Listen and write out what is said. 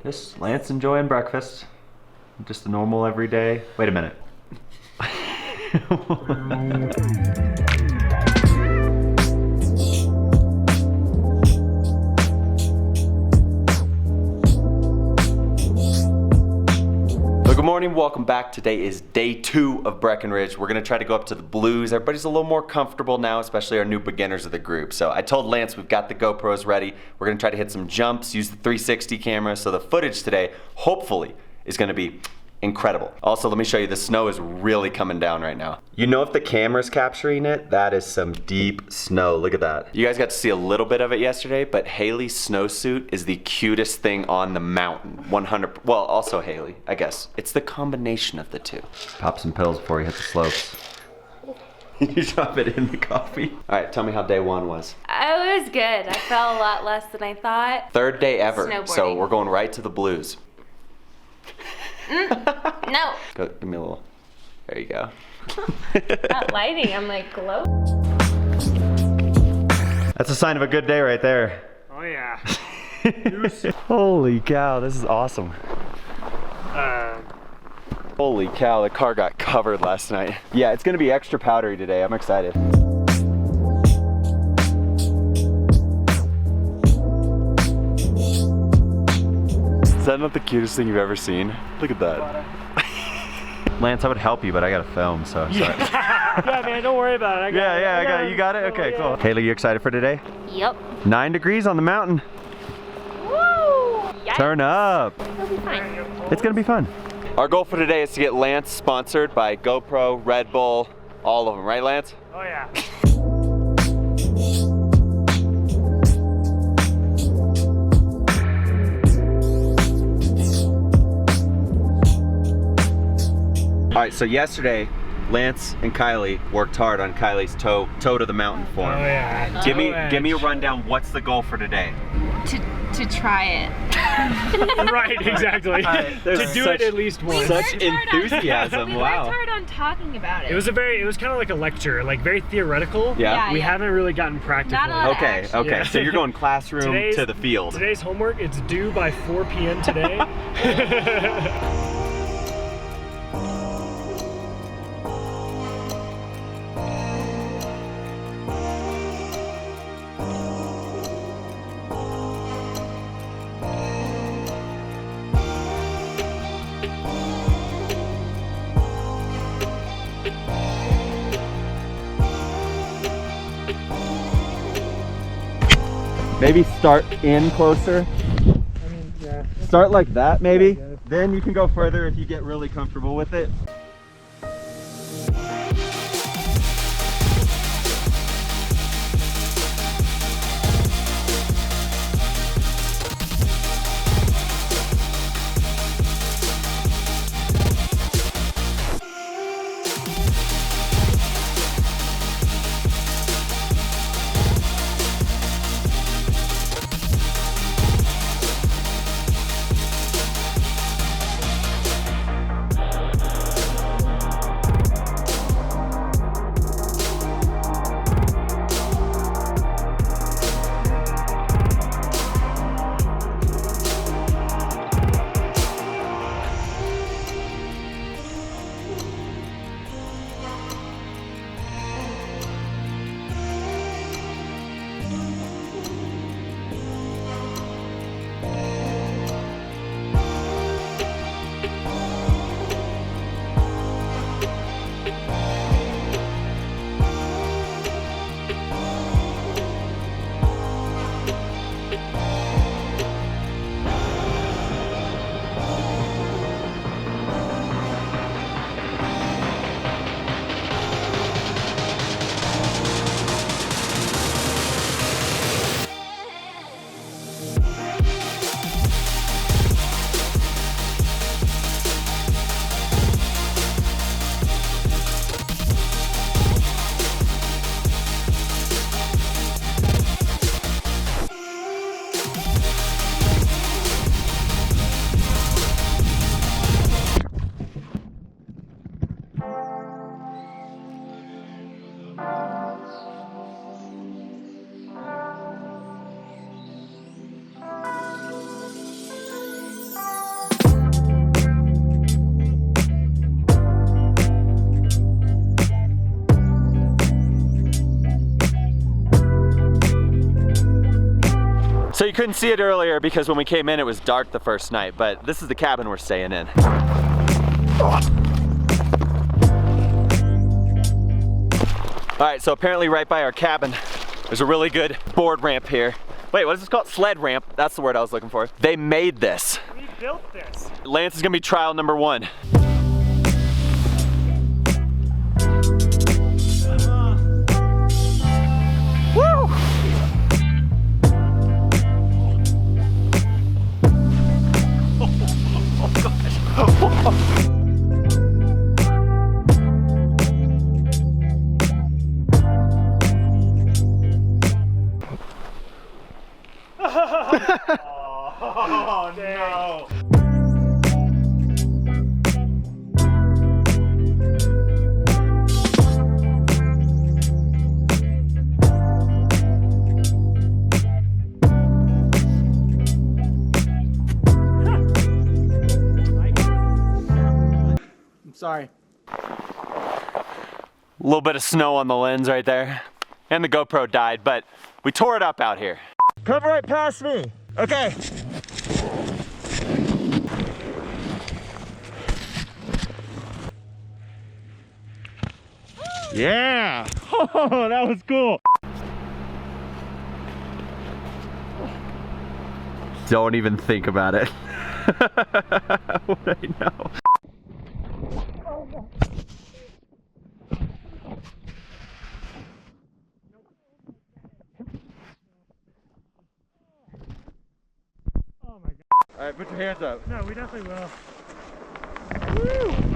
Just Lance enjoying breakfast. Just a normal everyday. Wait a minute. Good morning, welcome back. Today is day 2 of Breckenridge. We're gonna try to go up to the blues. Everybody's a little more comfortable now, especially our new beginners of the group. So I told Lance we've got the GoPros ready. We're gonna try to hit some jumps, use the 360 camera. So the footage today, hopefully, is gonna be incredible. Also, let me show you, the snow is really coming down right now. You know, if the camera's capturing it, that is some deep snow. Look at that. You guys got to see a little bit of it yesterday, but Haley's snowsuit is the cutest thing on the mountain. 100, well, also Haley, I guess. It's the combination of the two. Pop some pills before you hit the slopes. You drop it in the coffee. All right, tell me how day 1 was. It was good. I felt a lot less than I thought. 3rd day ever, Snowboarding. so we're going right to the blues. No. Go, give me a little. There you go. Not lighting, I'm like glow. That's a sign of a good day right there. Oh yeah. Holy cow, this is awesome. Holy cow, the car got covered last night. Yeah, it's gonna be extra powdery today. I'm excited. Is that not the cutest thing you've ever seen? Look at that. Lance, I would help you, but I gotta film, so sorry. Yeah, man, don't worry about it. I got I got it. You got it? Okay, cool. Haley, you excited for today? Yep. 9 degrees on the mountain. Woo! Yikes. Turn up. It'll be fine. It's gonna be fun. Our goal for today is to get Lance sponsored by GoPro, Red Bull, all of them, right, Lance? Oh yeah. All right, so yesterday, Lance and Kylie worked hard on Kylie's toe to the mountain form. Oh yeah. Give me a rundown. What's the goal for today? To try it. Right, exactly. To do it at least once. Such enthusiasm. We Wow. worked hard on talking about it. It was kind of like a lecture, like very theoretical. Yeah. We haven't really gotten practical. Not a lot. Okay. Action. Okay. Yeah. So you're going classroom to the field. Today's homework, it's due by 4 p.m. today. Maybe start in closer. I mean, yeah. Start like that, maybe. Yeah, Then you can go further if you get really comfortable with it. couldn't see it earlier because when we came in it was dark the first night, but this is the cabin we're staying in. Alright, so apparently right by our cabin, there's a really good board ramp here. Wait, what is this called? Sled ramp. That's the word I was looking for. They made this. We built this. Lance is gonna be trial number 1. Woo! Oh gosh. Oh no. I'm sorry. A little bit of snow on the lens right there. And the GoPro died, but we tore it up out here. Come right past me. Okay. Yeah. Oh, that was cool. Don't even think about it. What I know. Oh my god. All right, put your hands up. No, we definitely will. Woo!